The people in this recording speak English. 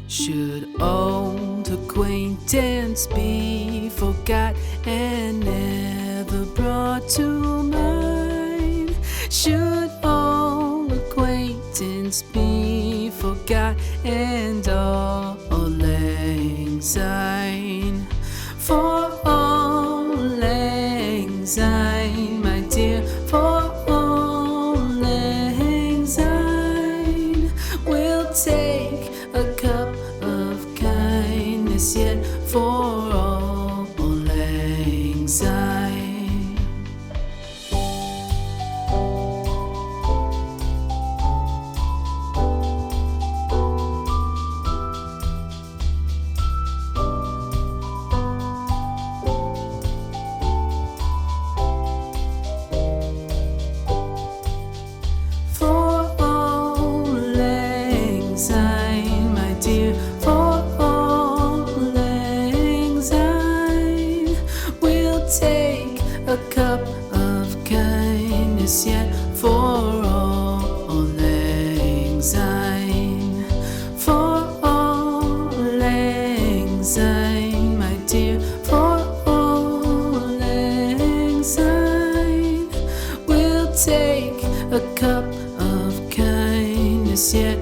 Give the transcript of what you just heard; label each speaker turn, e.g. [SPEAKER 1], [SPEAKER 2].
[SPEAKER 1] Should old acquaintance be forgot and never brought to mind? Should old acquaintance be forgot and all lang syne? For all lang syne, my dear, for all lang syne, we'll take a cup of kindness yet for all lang syne. For all lang syne, my dear, for all lang syne, we'll take a cup of kindness yet for all lang syne. For all lang syne, my dear, for all lang syne, we'll take a cup of kindness yet